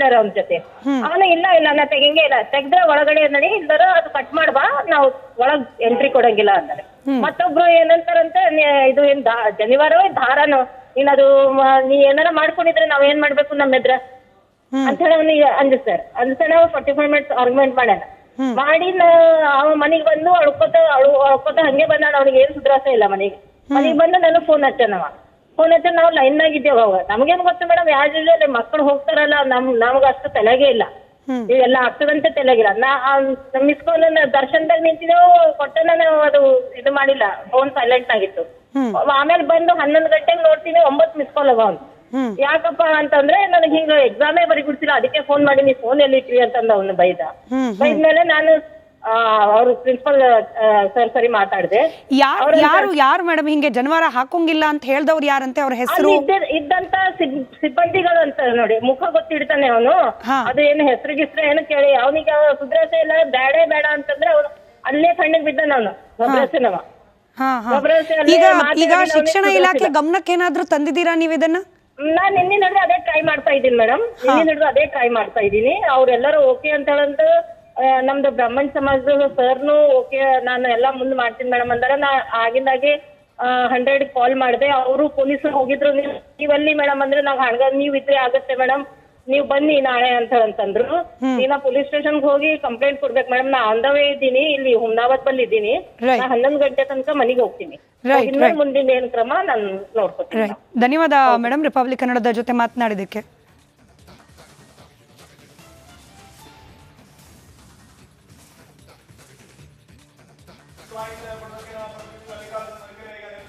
ಮಾಡ್ಯಾರ ಅವ್ನ ಜೊತೆ. ಅವನು ಇಲ್ಲ ನಾ ತೆಗಿಂಗೇ ಇಲ್ಲ, ತೆಗ್ದ್ರೆ ಒಳಗಡೆ ನಡಿ, ಇಲ್ದಾರ ಅದು ಕಟ್ ಮಾಡ್ಬಾ, ನಾವು ಒಳಗ್ ಎಂಟ್ರಿ ಕೊಡಂಗಿಲ್ಲ ಅಂತಾರೆ. ಮತ್ತೊಬ್ರು ಏನಂತಾರಂತೆ, ಇದು ಏನ್ ಜನಿವಾರವೇ ದಾರನೋ, ನೀನದು ನೀ ಏನಾರ ಮಾಡ್ಕೊಂಡಿದ್ರೆ ನಾವ್ ಏನ್ ಮಾಡ್ಬೇಕು ನಮ್ಮ ಎದ್ರ ಅಂತ ಹೇಳಿ ಅವ್ನಿಗೆ ಅಂಜಿಸ್ತಾರೆ. ಅಂಜಿಸ್ತಾನೆ 45 minutes ಆರ್ಗ್ಯುಮೆಂಟ್ ಮಾಡ್ಯಾನ. ಮಾಡಿ ಅವ ಮನಿಗ್ ಬಂದು ಅಳ್ಕೋತ ಹಂಗೆ ಬಂದ. ಅವ್ನಿಗೆ ಏನ್ ಸುಧಾರಸ ಇಲ್ಲ. ಮನಿಗ್ ಬಂದು ನಾನು ಫೋನ್ ಹಚ್ಚನವ. ಫೋನ್ ಹಚ್ಚ ನಾವು ಲೈನ್ ನಾಗಿದ್ದೇವ. ಅವಾಗ ನಮ್ಗೇನ್ ಗೊತ್ತು ಮೇಡಮ್, ಯಾವ್ದು ಮಕ್ಕಳು ಹೋಗ್ತಾರಲ್ಲ, ನಮ್ಗ ಅಷ್ಟು ತಲೆಗೆ ಇಲ್ಲ, ಇವೆಲ್ಲ ಆಗ್ತದಂತೆ ತಲೆಗಿಲ್ಲ. ಮಿಸ್ ಕಾಲ್ ದರ್ಶನದಾಗ ನಿಂತಿದ್ದೇವು, ಕೊಟ್ಟ ನಾನು ಅದು ಇದು ಮಾಡಿಲ್ಲ, ಫೋನ್ ಸೈಲೆಂಟ್ ಆಗಿತ್ತು. ಆಮೇಲೆ ಬಂದು 11 ಗಂಟೆಗೆ ನೋಡ್ತೀನಿ 9 ಮಿಸ್ ಕಾಲ್ ಅವ. ಅವ್ನು ಯಾಕಪ್ಪ ಅಂತಂದ್ರೆ ನನಗೆ ಹಿಂಗ ಎಕ್ಸಾಮೇ ಬರಿ ಬಿಡ್ತಿಲ್ಲ, ಅದಕ್ಕೆ ಫೋನ್ ಮಾಡಿ ನೀ ಫೋನ್ ಎಲ್ಲಿ ಇಟ್ವಿ ಅಂತಂದ ಅವನು ಬೈದ್ಮೇಲೆ ನಾನು ಅವ್ರ ಪ್ರಿನ್ಸಿಪಲ್ ಸರ್ ಸರಿ ಮಾತಾಡಿದೆ. ಯಾರು ಮೇಡಮ್ ಹಿಂಗೆ ಜನವಾರ ಹಾಕೋಂಗಿಲ್ಲ ಅಂತ ಹೇಳ್ದವ್ರು ಯಾರಂತೆ, ಅವ್ರ ಹೆಸರು? ಇದ್ದಂತ ಸಿಬ್ಬಂದಿಗಳು ಅಂತ ನೋಡಿ, ಮುಖ ಗೊತ್ತಿಡ್ತಾನೆ ಅವನು. ಅದು ಏನು ಹೆಸರಿಗಿಸ್ರೆ ಏನು ಕೇಳಿ ಅವನಿಗೆ ಸುಧಾರಸೆ ಇಲ್ಲ, ಬೇಡ ಅಂತಂದ್ರೆ ಅವನು ಅಲ್ಲೇ ಕಣ್ಣಿಗೆ ಬಿದ್ದಾನ. ಅವನು ಸುಧಾರಸೆನವ. ಈಗ ಶಿಕ್ಷಣ ಇಲಾಖೆ ಗಮನಕ್ಕೆ ಏನಾದ್ರೂ ತಂದಿದ್ದೀರಾ ನೀವು ಇದನ್ನ? ನಾನ್ ನಿನ್ನೆ ನಡೆದು ಅದೇ ಟ್ರೈ ಮಾಡ್ತಾ ಇದ್ದೀನಿ ಮೇಡಮ್, ಅವ್ರೆಲ್ಲರೂ ಓಕೆ ಅಂತ ಹೇಳಂತ. ನಮ್ದು ಬ್ರಾಹ್ಮಣ ಸಮಾಜದ ಸರ್ನು ಓಕೆ, ನಾನು ಎಲ್ಲಾ ಮುಂದ್ ಮಾಡ್ತೀನಿ ಮೇಡಮ್ ಅಂದಾರ. ನಾ ಆಗಿಂದಾಗೆ 100 ಕಾಲ್ ಮಾಡಿದೆ. ಅವರು ಪೊಲೀಸರು ಹೋಗಿದ್ರು, ನೀವಲ್ಲಿ ಮೇಡಮ್ ಅಂದ್ರೆ ನಾವ್ ಹಂಗ ನೀವ್ ಇದ್ರೆ ಆಗತ್ತೆ ಮೇಡಮ್, ನೀವ್ ಬನ್ನಿ ನಾಳೆ ಅಂತಂದ್ರು. ನೀನ ಪೊಲೀಸ್ ಸ್ಟೇಷನ್ಗೆ ಹೋಗಿ ಕಂಪ್ಲೇಂಟ್ ಕೊಡ್ಬೇಕು ಮೇಡಮ್, ನಾ ಆನ್ ದ ವೇ ಇದ್ದೀನಿ, ಇಲ್ಲಿ ಹುಮ್ನಾಬಾದ್ ಬಲ್ಲಿ ಇದ್ದೀನಿ, ನಾ 11 ಗಂಟೆ ತನಕ ಮನೆಗೆ ಹೋಗ್ತೀನಿ. ಮುಂದಿನ ಏನ್ ಕ್ರಮ ನಾನು ನೋಡ್ಕೊತೀನಿ. ಧನ್ಯವಾದ ಮೇಡಮ್, ರಿಪಬ್ಲಿಕ್ ಕನ್ನಡದ ಜೊತೆ ಮಾತನಾಡಿದಕ್ಕೆ.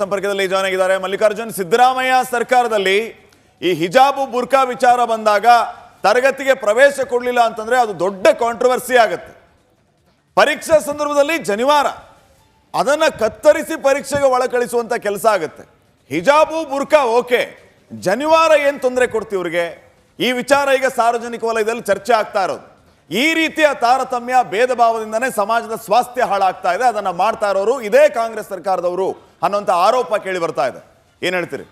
ಸಂಪರ್ಕದಲ್ಲಿ ಜಾಯ್ನ್ ಆಗಿದ್ದಾರೆ ಮಲ್ಲಿಕಾರ್ಜುನ್. ಸಿದ್ದರಾಮಯ್ಯ ಸರ್ಕಾರದಲ್ಲಿ ಈ ಹಿಜಾಬು ಬುರ್ಕಾ ವಿಚಾರ ಬಂದಾಗ ತರಗತಿಗೆ ಪ್ರವೇಶ ಕೊಡಲಿಲ್ಲ ಅಂತಂದ್ರೆ ಅದು ದೊಡ್ಡ ಕಾಂಟ್ರವರ್ಸಿ ಆಗುತ್ತೆ. ಪರೀಕ್ಷಾ ಸಂದರ್ಭದಲ್ಲಿ ಜನಿವಾರ ಅದನ್ನ ಕತ್ತರಿಸಿ ಪರೀಕ್ಷೆಗೆ ಒಳಕಳಿಸುವಂತ ಕೆಲಸ ಆಗುತ್ತೆ. ಹಿಜಾಬು ಬುರ್ಕಾ ಓಕೆ, ಜನಿವಾರ ಏನ್ ತೊಂದರೆ ಕೊಡ್ತೀವಿ ಇವ್ರಿಗೆ? ಈ ವಿಚಾರ ಈಗ ಸಾರ್ವಜನಿಕ ವಲಯದಲ್ಲಿ ಚರ್ಚೆ ಆಗ್ತಾ ಇರೋದು. ಈ ರೀತಿಯ ತಾರತಮ್ಯ ಭೇದ ಭಾವದಿಂದನೇ ಸಮಾಜದ ಸ್ವಾಸ್ಥ್ಯ ಹಾಳಾಗ್ತಾ ಇದೆ. ಅದನ್ನ ಮಾಡ್ತಾ ಇರೋರು ಇದೇ ಕಾಂಗ್ರೆಸ್ ಸರ್ಕಾರದವರು ಅನ್ನುವಂಥ ಆರೋಪ ಕೇಳಿ ಬರ್ತಾ ಇದೆ. ಏನ್ ಹೇಳ್ತೀರಿ?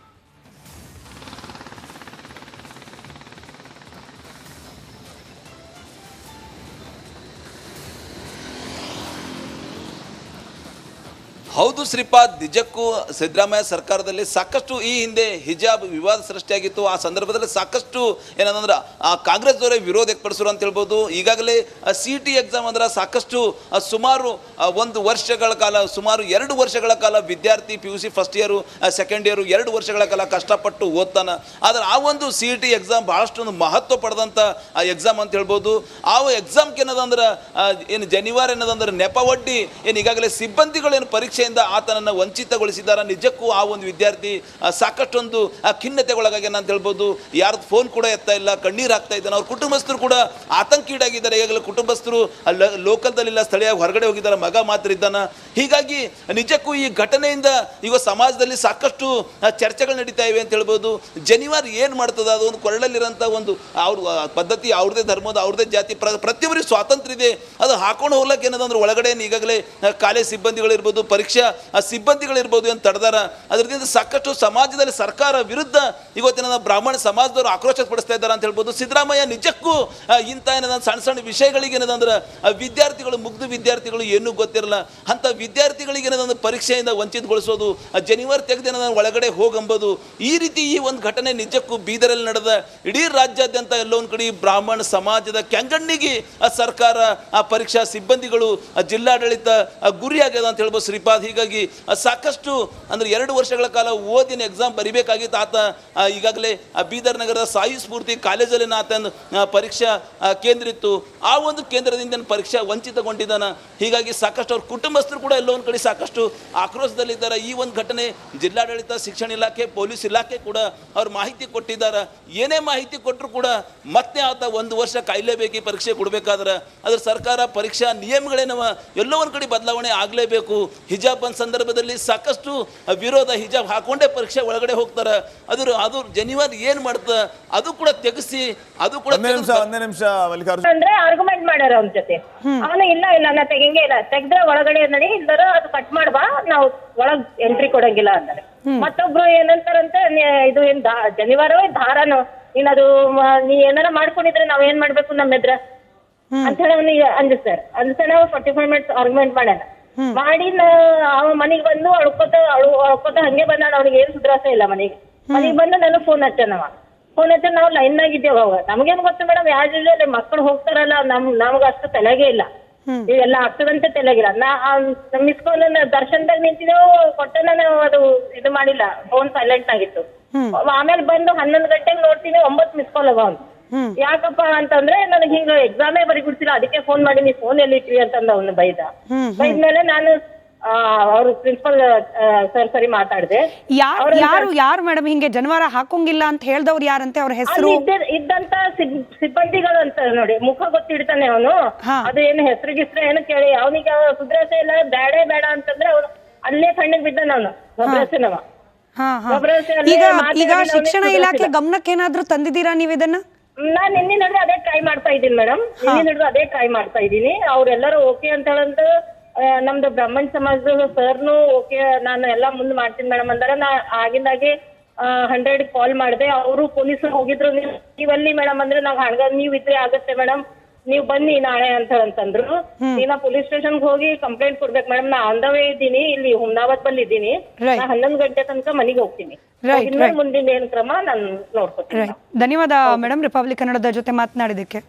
ಹೌದು ಶ್ರೀಪಾದ್, ನಿಜಕ್ಕೂ ಸಿದ್ದರಾಮಯ್ಯ ಸರ್ಕಾರದಲ್ಲಿ ಸಾಕಷ್ಟು ಈ ಹಿಂದೆ ಹಿಜಾಬ್ ವಿವಾದ ಸೃಷ್ಟಿಯಾಗಿತ್ತು. ಆ ಸಂದರ್ಭದಲ್ಲಿ ಸಾಕಷ್ಟು ಏನಂದ್ರೆ ಕಾಂಗ್ರೆಸ್ದವರೇ ವಿರೋಧ ವ್ಯಕ್ತಪಡಿಸರು ಅಂತ ಹೇಳ್ಬೋದು. ಈಗಾಗಲೇ CET ಎಕ್ಸಾಮ್ ಅಂದ್ರೆ ಸಾಕಷ್ಟು ಸುಮಾರು 1 ವರ್ಷಗಳ ಕಾಲ, ಸುಮಾರು 2 ವರ್ಷಗಳ ಕಾಲ ವಿದ್ಯಾರ್ಥಿ PUC first year second year 2 ವರ್ಷಗಳ ಕಾಲ ಕಷ್ಟಪಟ್ಟು ಓದ್ತಾನೆ. ಆದರೆ ಆ ಒಂದು CET ಎಕ್ಸಾಮ್ ಬಹಳಷ್ಟು ಮಹತ್ವ ಪಡೆದಂಥ ಎಕ್ಸಾಮ್ ಅಂತ ಹೇಳ್ಬೋದು. ಆ ಎಕ್ಸಾಮ್ಗೆ ಏನದಂದ್ರೆ ಏನು ಜನಿವಾರ ಏನದಂದ್ರೆ ನೆಪ ಒಡ್ಡಿ ಏನು ಈಗಾಗಲೇ ಸಿಬ್ಬಂದಿಗಳು ಏನು ಪರೀಕ್ಷೆ ಆತನನ್ನು ವಂಚಿತಗೊಳಿಸಿದ್ದಾರೆ. ನಿಜಕ್ಕೂ ಆ ಒಂದು ವಿದ್ಯಾರ್ಥಿ ಸಾಕಷ್ಟೊಂದು ಖಿನ್ನತೆಗೊಳಗಾಗ್ಯಾನ ಅಂತ ಹೇಳ್ಬೋದು. ಯಾರ್ದು ಫೋನ್ ಕೂಡ ಎತ್ತಾ ಇಲ್ಲ, ಕಣ್ಣೀರು ಹಾಕ್ತಾ ಇದ್ದಾನೆ. ಅವ್ರ ಕುಟುಂಬಸ್ಥರು ಕೂಡ ಆತಂಕೀಡಾಗಿದ್ದಾರೆ. ಈಗಾಗಲೇ ಕುಟುಂಬಸ್ಥರು ಲೋಕಲ್ದಲ್ಲಿಲ್ಲ, ಸ್ಥಳೀಯ ಹೊರಗಡೆ ಹೋಗಿದ್ದಾರೆ, ಮಗ ಮಾತ್ರ ಇದ್ದಾನ. ಹೀಗಾಗಿ ನಿಜಕ್ಕೂ ಈ ಘಟನೆಯಿಂದ ಈಗ ಸಮಾಜದಲ್ಲಿ ಸಾಕಷ್ಟು ಚರ್ಚೆಗಳು ನಡೀತಾ ಇವೆ ಅಂತ ಹೇಳ್ಬೋದು. ಜನಿವಾರ ಏನು ಮಾಡ್ತದೆ, ಅದು ಒಂದು ಕೊರಳಲ್ಲಿರೋಂಥ ಒಂದು ಅವ್ರ ಪದ್ಧತಿ, ಅವ್ರದೇ ಧರ್ಮದ, ಅವ್ರದೇ ಜಾತಿ, ಪ್ರತಿಯೊಬ್ಬರಿಗೆ ಸ್ವಾತಂತ್ರ್ಯ ಇದೆ. ಅದು ಹಾಕೊಂಡು ಹೋಗ್ಲಕ್ಕೆ ಏನದಂದ್ರೆ ಒಳಗಡೆ ಈಗಾಗಲೇ ಕಾಲೇಜ್ ಸಿಬ್ಬಂದಿಗಳಿರ್ಬೋದು, ಪರೀಕ್ಷಾ ಸಿಬ್ಬಂದಿಗಳಿರ್ಬೋದು ಅಂತ ತಡೆದಾರ. ಅದರಿಂದ ಸಾಕಷ್ಟು ಸಮಾಜದಲ್ಲಿ ಸರ್ಕಾರ ವಿರುದ್ಧ ಇವತ್ತಿನ ಬ್ರಾಹ್ಮಣ ಸಮಾಜದವರು ಆಕ್ರೋಶ ಪಡಿಸ್ತಾ ಇದ್ದಾರೆ ಅಂತ ಹೇಳ್ಬೋದು. ಸಿದ್ದರಾಮಯ್ಯ ನಿಜಕ್ಕೂ ಇಂಥ ಸಣ್ಣ ಸಣ್ಣ ವಿಷಯಗಳಿಗೆ ಏನದಂದ್ರೆ ವಿದ್ಯಾರ್ಥಿಗಳು, ಮುಗ್ಧ ವಿದ್ಯಾರ್ಥಿಗಳು ಏನೂ ಗೊತ್ತಿರಲ್ಲ ಅಂತ ವಿದ್ಯಾರ್ಥಿಗಳಿಗೆ ಏನದಂದ್ರೆ ಪರೀಕ್ಷೆಯಿಂದ ವಂಚಿತಗೊಳಿಸೋದು, ಜನಿವಾರ ತೆಗೆದು ಒಳಗಡೆ ಹೋಗಂಬೋದು. ಈ ರೀತಿ ಈ ಒಂದು ಘಟನೆ ನಿಜಕ್ಕೂ ಬೀದರಲ್ಲಿ ನಡೆದ ಇಡೀ ರಾಜ್ಯಾದ್ಯಂತ ಎಲ್ಲೊಂದು ಕಡೆ ಬ್ರಾಹ್ಮಣ ಸಮಾಜದ ಕೆಂಗಣ್ಣಿಗೆ ಸರ್ಕಾರ, ಪರೀಕ್ಷಾ ಸಿಬ್ಬಂದಿಗಳು, ಜಿಲ್ಲಾಡಳಿತ ಗುರಿಯಾಗ್ಯದ ಅಂತ ಹೇಳ್ಬೋದು ಶ್ರೀಪಾದ್. ಹೀಗಾಗಿ ಸಾಕಷ್ಟು ಅಂದ್ರೆ 2 ವರ್ಷಗಳ ಕಾಲ ಓದಿನ ಎಕ್ಸಾಮ್ ಬರಿಬೇಕಾಗಿತ್ತು. ಆತ ಈಗಾಗಲೇ ಬೀದರ್ ನಗರದ ಸಾಯಿ ಸ್ಫೂರ್ತಿ ಕಾಲೇಜಲ್ಲಿ ಆತನ ಪರೀಕ್ಷಾ ಕೇಂದ್ರ ಇತ್ತು. ಆ ಒಂದು ಕೇಂದ್ರದಿಂದ ಪರೀಕ್ಷಾ ವಂಚಿತಗೊಂಡಿದ್ದಾನ. ಹೀಗಾಗಿ ಸಾಕಷ್ಟು ಅವ್ರ ಕುಟುಂಬಸ್ಥರು ಕೂಡ ಎಲ್ಲೋ ಒಂದು ಕಡೆ ಸಾಕಷ್ಟು ಆಕ್ರೋಶದಲ್ಲಿದ್ದಾರೆ. ಈ ಒಂದು ಘಟನೆ ಜಿಲ್ಲಾಡಳಿತ, ಶಿಕ್ಷಣ ಇಲಾಖೆ, ಪೊಲೀಸ್ ಇಲಾಖೆ ಕೂಡ ಅವ್ರ ಮಾಹಿತಿ ಕೊಟ್ಟಿದ್ದಾರೆ. ಏನೇ ಮಾಹಿತಿ ಕೊಟ್ಟರು ಕೂಡ ಮತ್ತೆ ಆತ 1 ವರ್ಷ ಕಾಯಲೇಬೇಕು ಈ ಪರೀಕ್ಷೆ ಕೊಡಬೇಕಾದ್ರೆ. ಅದ್ರ ಸರ್ಕಾರ ಪರೀಕ್ಷಾ ನಿಯಮಗಳೇನವ ಎಲ್ಲೋ ಒಂದು ಕಡೆ ಬದಲಾವಣೆ ಆಗಲೇಬೇಕು. ಹಿಜಾಬ್ ಬಂದ ಸಂದರ್ಭದಲ್ಲಿ ಸಾಕಷ್ಟು ವಿರೋಧ, ಹಿಜಾಬ್ ಹಾಕೊಂಡೇ ಪರೀಕ್ಷೆ ಒಳಗಡೆ ಹೋಗ್ತಾರೆ. ಅದು ಜನಿವಾರ ಏನ್ ಮಾಡ್ತ ಅದು ಕೂಡ ತೆಗೆಸಿ, ಅದು ಕೂಡ ಒಂದೇ ನಿಮಿಷ ಅಂದ್ರೆ ಆರ್ಗ್ಯುಮೆಂಟ್ ಮಾಡ್ಯಾರ ಅವ್ನ ಜೊತೆ. ಅವನು ಇಲ್ಲ ನಾ ತೆಗಿಂಗೇ ಇಲ್ಲ, ತೆಗ್ದ್ರೆ ಒಳಗಡೆ ನಡಿ, ಇಲ್ದಾರ ಅದು ಕಟ್ ಮಾಡ್ಬಾ, ನಾವು ಒಳಗ್ ಎಂಟ್ರಿ ಕೊಡಂಗಿಲ್ಲ ಅಂತಾರೆ. ಮತ್ತೊಬ್ರು ಏನಂತಾರಂತೆ, ಇದು ಏನ್ ಜನಿವಾರವೇ ದಾರನೋ, ನೀನ್ ಅದು ನೀ ಏನಾರ ಮಾಡ್ಕೊಂಡಿದ್ರೆ ನಾವ್ ಏನ್ ಮಾಡ್ಬೇಕು ನಮ್ಮ ಎದ್ರ ಅಂತ ಹೇಳಿ ಅವ್ನಿಗೆ ಅಂಜಿಸ್ತಾರೆ. ಅಂಜಿಸ್ತಾನೆ 45 ಮಿನಿಟ್ಸ್ ಆರ್ಗ್ಯುಮೆಂಟ್ ಮಾಡ್ಯಾನ. ಮಾಡಿ ಅವ ಮನಿಗ್ ಬಂದು ಅಳ್ಕೋತ ಹಂಗೆ ಬಂದ. ಅವ್ನಿಗೆ ಏನ್ ಸುಧಾರಸ ಇಲ್ಲ. ಮನಿಗ್ ಬಂದು ನನಗ್ ಫೋನ್ ಹಚ್ಚನವ. ಫೋನ್ ಹಚ್ಚ ನಾವ್ ಲೈನ್ ನಾಗ ಇದ್ದೇವ. ಅವಾಗ ನಮ್ಗೇನ್ ಗೊತ್ತು ಮೇಡಮ್, ಯಾರು ಮಕ್ಕಳು ಹೋಗ್ತಾರಲ್ಲ, ನಮ್ಗ ಅಷ್ಟು ತಲೆಗೆ ಇಲ್ಲ. ಇವೆಲ್ಲ ಆಗ್ತದಂತೆ ತಲೆಗಿಲ್ಲ. ಮಿಸ್ ಕಾಲ್ ದರ್ಶನದಾಗ ನಿಂತಿದ್ದೇವು, ಕೊಟ್ಟ ನಾನು ಅದು ಇದು ಮಾಡಿಲ್ಲ, ಫೋನ್ ಸೈಲೆಂಟ್ ಆಗಿತ್ತು. ಆಮೇಲೆ ಬಂದು 11 ಗಂಟೆಗೆ ನೋಡ್ತೀನಿ 9 ಮಿಸ್ ಕಾಲ್ ಅವ. ಯಾಕಪ್ಪ ಅಂತಂದ್ರೆ ನನಗೆ ಹಿಂಗ ಎಕ್ಸಾಮೇ ಬರೀ ಬಿಡ್ತಿಲ್ಲ, ಅದಕ್ಕೆ ಫೋನ್ ಮಾಡಿ ನೀ ಫೋನ್ ಎಲ್ಲಿ ಇಟ್ವಿ ಅಂತಂದ ಅವ್ನು ಬೈದ್ಮೇಲೆ ನಾನು ಅವ್ರ ಪ್ರಿನ್ಸಿಪಲ್ ಸರಿ ಮಾತಾಡ್ದೆ. ಯಾರು ಮೇಡಮ್ ಹಿಂಗೆ ಜನವಾರ ಹಾಕೋಂಗಿಲ್ಲ ಅಂತ ಹೇಳ್ದವ್ರು ಯಾರಂತೆ, ಅವ್ರ ಹೆಸರು? ಇದ್ದಂತ ಸಿಬ್ಬಂದಿಗಳು ಅಂತ ನೋಡಿ, ಮುಖ ಗೊತ್ತಿಡ್ತಾನೆ ಅವನು. ಅದು ಏನು ಹೆಸರಿಗಿಸ್ರೆ ಏನು ಕೇಳಿ ಅವನಿಗೆ ಸುಧಾರಸೆ ಇಲ್ಲ. ಬೇಡ ಅಂತಂದ್ರೆ ಅವನು ಅಲ್ಲೇ ಕಣ್ಣಿಗೆ ಬಿದ್ದಾನ ಅವನು. ಸುಧಾರಸೆನವ. ಈಗ ಶಿಕ್ಷಣ ಇಲಾಖೆ ಗಮನಕ್ಕೆ ಏನಾದ್ರೂ ತಂದಿದ್ದೀರಾ ನೀವು ಇದನ್ನ? ನಾನ್ ನಿನ್ನೆ ನಡೆದು ಅದೇ ಟ್ರೈ ಮಾಡ್ತಾ ಇದ್ದೀನಿ ಮೇಡಮ್. ಅವ್ರೆಲ್ಲರೂ ಓಕೆ ಅಂತ ಹೇಳಂತ ನಮ್ದು ಬ್ರಾಹ್ಮಣ ಸಮಾಜದ ಸರ್ನು ಓಕೆ, ನಾನು ಎಲ್ಲಾ ಮುಂದ್ ಮಾಡ್ತೀನಿ ಮೇಡಮ್ ಅಂದಾರ. ನಾ ಆಗಿಂದಾಗೆ 100 ಕಾಲ್ ಮಾಡಿದೆ. ಅವರು ಪೊಲೀಸರು ಹೋಗಿದ್ರು. ನೀವಲ್ಲಿ ಮೇಡಮ್ ಅಂದ್ರೆ ನಾವ್ ಹಂಗ ನೀವ್ ಇದ್ರೆ ಆಗತ್ತೆ ಮೇಡಮ್, ನೀವ್ ಬನ್ನಿ ನಾಳೆ ಅಂತಂದ್ರು. ನೀನ ಪೊಲೀಸ್ ಸ್ಟೇಷನ್ಗೆ ಹೋಗಿ ಕಂಪ್ಲೇಂಟ್ ಕೊಡ್ಬೇಕು ಮೇಡಮ್. ನಾ ಆನ್ ದ ವೇ ಇದ್ದೀನಿ, ಇಲ್ಲಿ ಹುಮ್ನಾಬಾದ್ ಬಲ್ಲಿ ಇದ್ದೀನಿ. ನಾ 11 ಗಂಟೆ ತನಕ ಮನೆಗೆ ಹೋಗ್ತೀನಿ. ಮುಂದಿನ ಏನ್ ಕ್ರಮ ನಾನು ನೋಡ್ಕೊತೀನಿ. ಧನ್ಯವಾದ ಮೇಡಮ್, ರಿಪಬ್ಲಿಕ್ ಕನ್ನಡದ ಜೊತೆ ಮಾತನಾಡಿದಕ್ಕೆ.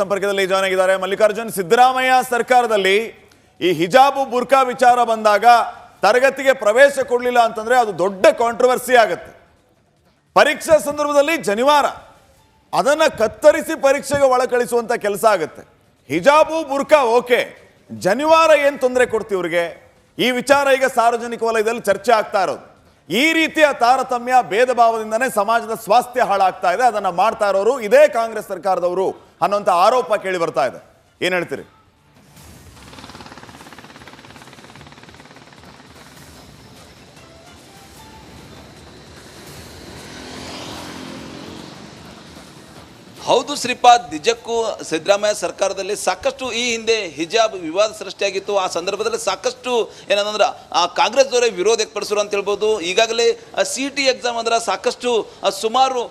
ಸಂಪರ್ಕದಲ್ಲಿ ಜಾಯ್ನ್ ಆಗಿದ್ದಾರೆ ಮಲ್ಲಿಕಾರ್ಜುನ್. ಸಿದ್ದರಾಮಯ್ಯ ಸರ್ಕಾರದಲ್ಲಿ ಈ ಹಿಜಾಬು ಬುರ್ಕಾ ವಿಚಾರ ಬಂದಾಗ ತರಗತಿಗೆ ಪ್ರವೇಶ ಕೊಡಲಿಲ್ಲ ಅಂತಂದ್ರೆ ಅದು ದೊಡ್ಡ ಕಾಂಟ್ರವರ್ಸಿ ಆಗುತ್ತೆ. ಪರೀಕ್ಷಾ ಸಂದರ್ಭದಲ್ಲಿ ಜನಿವಾರ ಅದನ್ನ ಕತ್ತರಿಸಿ ಪರೀಕ್ಷೆಗೆ ಒಳಕಳಿಸುವಂತ ಕೆಲಸ ಆಗುತ್ತೆ. ಹಿಜಾಬು ಬುರ್ಕಾ ಓಕೆ, ಜನಿವಾರ ಏನ್ ತೊಂದರೆ ಕೊಡ್ತೀವಿ ಇವ್ರಿಗೆ? ಈ ವಿಚಾರ ಈಗ ಸಾರ್ವಜನಿಕ ವಲಯದಲ್ಲಿ ಚರ್ಚೆ ಆಗ್ತಾ ಇರೋದು. ಈ ರೀತಿಯ ತಾರತಮ್ಯ ಭೇದ ಭಾವದಿಂದನೇ ಸಮಾಜದ ಸ್ವಾಸ್ಥ್ಯ ಹಾಳಾಗ್ತಾ ಇದೆ. ಅದನ್ನ ಮಾಡ್ತಾ ಇರೋರು ಇದೇ ಕಾಂಗ್ರೆಸ್ ಸರ್ಕಾರದವರು ಅನ್ನುವಂಥ ಆರೋಪ ಕೇಳಿ ಬರ್ತಾ ಇದೆ. ಏನ್ ಹೇಳ್ತೀರಿ? ಹೌದು ಶ್ರೀಪಾದ್, ನಿಜಕ್ಕೂ ಸಿದ್ದರಾಮಯ್ಯ ಸರ್ಕಾರದಲ್ಲಿ ಸಾಕಷ್ಟು ಈ ಹಿಂದೆ ಹಿಜಾಬ್ ವಿವಾದ ಸೃಷ್ಟಿಯಾಗಿತ್ತು. ಆ ಸಂದರ್ಭದಲ್ಲಿ ಸಾಕಷ್ಟು ಏನಂದ್ರೆ ಕಾಂಗ್ರೆಸ್ ದವರೇ ವಿರೋಧ ವ್ಯಕ್ತಪಡಿಸರು ಅಂತ ಹೇಳ್ಬೋದು. ಈಗಾಗಲೇ CET ಎಕ್ಸಾಮ್ ಅಂದ್ರೆ ಸಾಕಷ್ಟು ಸುಮಾರು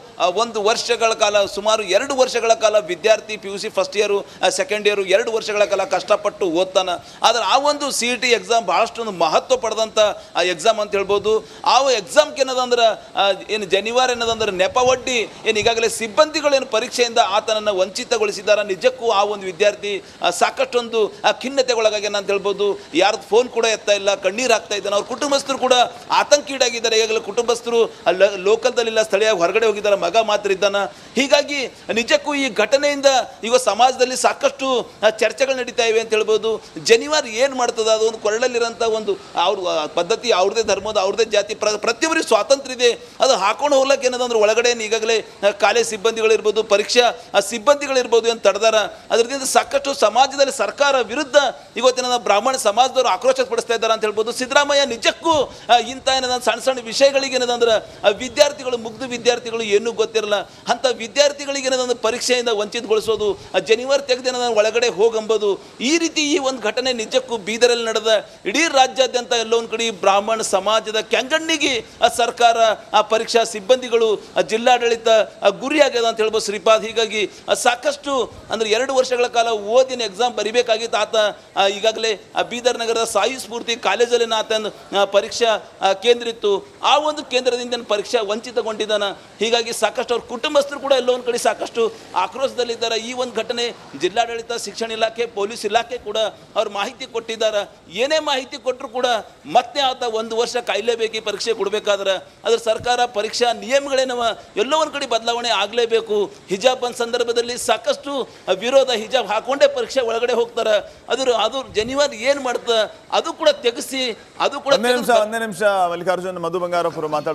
1 ವರ್ಷಗಳ ಕಾಲ, ಸುಮಾರು 2 ವರ್ಷಗಳ ಕಾಲ ವಿದ್ಯಾರ್ಥಿ PUC first year second year 2 ವರ್ಷಗಳ ಕಾಲ ಕಷ್ಟಪಟ್ಟು ಓದ್ತಾನೆ. ಆದರೆ ಆ ಒಂದು CET ಎಕ್ಸಾಮ್ ಬಹಳಷ್ಟು ಮಹತ್ವ ಪಡೆದಂಥ ಎಕ್ಸಾಮ್ ಅಂತ ಹೇಳ್ಬೋದು. ಆ ಎಕ್ಸಾಮ್ಗೆ ಏನದಂದ್ರೆ ಏನು ಜನಿವಾರ ಏನದಂದ್ರೆ ನೆಪ ಒಡ್ಡಿ ಏನು ಈಗಾಗಲೇ ಸಿಬ್ಬಂದಿಗಳು ಏನು ಪರೀಕ್ಷೆ ಆತನನ್ನು ವಂಚಿತಗೊಳಿಸಿದ್ದಾರೆ. ನಿಜಕ್ಕೂ ಆ ಒಂದು ವಿದ್ಯಾರ್ಥಿ ಸಾಕಷ್ಟೊಂದು ಖಿನ್ನತೆಗೊಳಗಾಗ್ಯಾನ ಅಂತ ಹೇಳ್ಬೋದು. ಯಾರ್ದು ಫೋನ್ ಕೂಡ ಎತ್ತಾ ಇಲ್ಲ, ಕಣ್ಣೀರು ಹಾಕ್ತಾ ಇದ್ದಾನೆ. ಅವ್ರ ಕುಟುಂಬಸ್ಥರು ಕೂಡ ಆತಂಕೀಡಾಗಿದ್ದಾರೆ. ಈಗಾಗಲೇ ಕುಟುಂಬಸ್ಥರು ಲೋಕಲ್ದಲ್ಲಿಲ್ಲ, ಸ್ಥಳೀಯ ಹೊರಗಡೆ ಹೋಗಿದ್ದಾರೆ, ಮಗ ಮಾತ್ರ ಇದ್ದಾನ. ಹೀಗಾಗಿ ನಿಜಕ್ಕೂ ಈ ಘಟನೆಯಿಂದ ಈಗ ಸಮಾಜದಲ್ಲಿ ಸಾಕಷ್ಟು ಚರ್ಚೆಗಳು ನಡೀತಾ ಇವೆ ಅಂತ ಹೇಳ್ಬೋದು. ಜನಿವಾರ ಏನು ಮಾಡ್ತದೆ, ಅದು ಒಂದು ಕೊರಳಲ್ಲಿರೋಂಥ ಒಂದು ಅವ್ರ ಪದ್ಧತಿ, ಅವ್ರದೇ ಧರ್ಮದ, ಅವ್ರದೇ ಜಾತಿ, ಪ್ರತಿಯೊಬ್ಬರಿಗೆ ಸ್ವಾತಂತ್ರ್ಯ ಇದೆ. ಅದು ಹಾಕೊಂಡು ಹೋಗ್ಲಕ್ಕೆ ಏನದಂದ್ರೆ ಒಳಗಡೆ ಈಗಾಗಲೇ ಕಾಲೇಜ್ ಸಿಬ್ಬಂದಿಗಳಿರ್ಬೋದು, ಪರೀಕ್ಷಾ ಸಿಬ್ಬಂದಿಗಳಿರ್ಬೋದು ಅಂತ ತಡೆದಾರ. ಅದರಿಂದ ಸಾಕಷ್ಟು ಸಮಾಜದಲ್ಲಿ ಸರ್ಕಾರ ವಿರುದ್ಧ ಇವತ್ತಿನ ಬ್ರಾಹ್ಮಣ ಸಮಾಜದವರು ಆಕ್ರೋಶ ಪಡಿಸ್ತಾ ಇದ್ದಾರೆ ಅಂತ ಹೇಳ್ಬೋದು. ಸಿದ್ದರಾಮಯ್ಯ ನಿಜಕ್ಕೂ ಇಂಥ ಏನದ ಸಣ್ಣ ವಿಷಯಗಳಿಗೆ ಏನದಂದ್ರೆ ವಿದ್ಯಾರ್ಥಿಗಳು, ಮುಗ್ಧ ವಿದ್ಯಾರ್ಥಿಗಳು ಏನೂ ಗೊತ್ತಿರಲ್ಲ ಅಂತ ವಿದ್ಯಾರ್ಥಿಗಳಿಗೆ ಏನದಂದ್ರೆ ಪರೀಕ್ಷೆಯಿಂದ ವಂಚಿತಗೊಳಿಸೋದು, ಜನಿವಾರ ತೆಗೆದು ಒಳಗಡೆ ಹೋಗಂಬೋದು. ಈ ರೀತಿ ಈ ಒಂದು ಘಟನೆ ನಿಜಕ್ಕೂ ಬೀದರಲ್ಲಿ ನಡೆದ ಇಡೀ ರಾಜ್ಯಾದ್ಯಂತ ಎಲ್ಲೊಂದು ಕಡೆ ಬ್ರಾಹ್ಮಣ ಸಮಾಜದ ಕೆಂಗಣ್ಣಿಗೆ ಸರ್ಕಾರ, ಪರೀಕ್ಷಾ ಸಿಬ್ಬಂದಿಗಳು, ಜಿಲ್ಲಾಡಳಿತ ಗುರಿಯಾಗ್ಯದ ಅಂತ ಹೇಳ್ಬೋದು ಶ್ರೀಪಾದ್. ಹೀಗಾಗಿ ಸಾಕಷ್ಟು ಅಂದ್ರೆ 2 ವರ್ಷಗಳ ಕಾಲ ಓದಿನ ಎಕ್ಸಾಮ್ ಬರಿಬೇಕಾಗಿತ್ತು. ಆತ ಈಗಾಗಲೇ ಬೀದರ್ ನಗರದ ಸಾಯಿ ಸ್ಫೂರ್ತಿ ಕಾಲೇಜಲ್ಲಿ ಆತನ ಪರೀಕ್ಷಾ ಕೇಂದ್ರ ಇತ್ತು. ಆ ಒಂದು ಕೇಂದ್ರದಿಂದ ಪರೀಕ್ಷಾ ವಂಚಿತಗೊಂಡಿದ್ದಾನ. ಹೀಗಾಗಿ ಸಾಕಷ್ಟು ಅವ್ರ ಕುಟುಂಬಸ್ಥರು ಕೂಡ ಎಲ್ಲೋ ಒಂದು ಕಡೆ ಸಾಕಷ್ಟು ಆಕ್ರೋಶದಲ್ಲಿದ್ದಾರೆ. ಈ ಒಂದು ಘಟನೆ ಜಿಲ್ಲಾಡಳಿತ, ಶಿಕ್ಷಣ ಇಲಾಖೆ, ಪೊಲೀಸ್ ಇಲಾಖೆ ಕೂಡ ಅವ್ರ ಮಾಹಿತಿ ಕೊಟ್ಟಿದ್ದಾರೆ. ಏನೇ ಮಾಹಿತಿ ಕೊಟ್ಟರು ಕೂಡ ಮತ್ತೆ ಆತ 1 ವರ್ಷ ಕಾಯಲೇಬೇಕು ಈ ಪರೀಕ್ಷೆ ಕೊಡಬೇಕಾದ್ರೆ. ಅದ್ರ ಸರ್ಕಾರ ಪರೀಕ್ಷಾ ನಿಯಮಗಳೇನವ ಎಲ್ಲೋ ಒಂದು ಕಡೆ ಬದಲಾವಣೆ ಆಗಲೇಬೇಕು. ಹಿಜಾಬ್ ಬಂದ ಸಂದರ್ಭದಲ್ಲಿ ಸಾಕಷ್ಟು ವಿರೋಧ, ಹಿಜಾಬ್ ಹಾಕೊಂಡೇ ಪರೀಕ್ಷೆ ಒಳಗಡೆ ಹೋಗ್ತಾರೆ. ಅದು ಜನಿವಾರ ಏನು ಮಾಡ್ತದೆ ಅದು ಕೂಡ ತೆಗೆಸಿ, ಅದು ಕೂಡ ಒಂದೇ ನಿಮಿಷ ಮಲ್ಲಿಕಾರ್ಜುನ್, ಮಧು ಬಂಗಾರಪ್ಪ ಮಾತಾಡ್ತಾರೆ.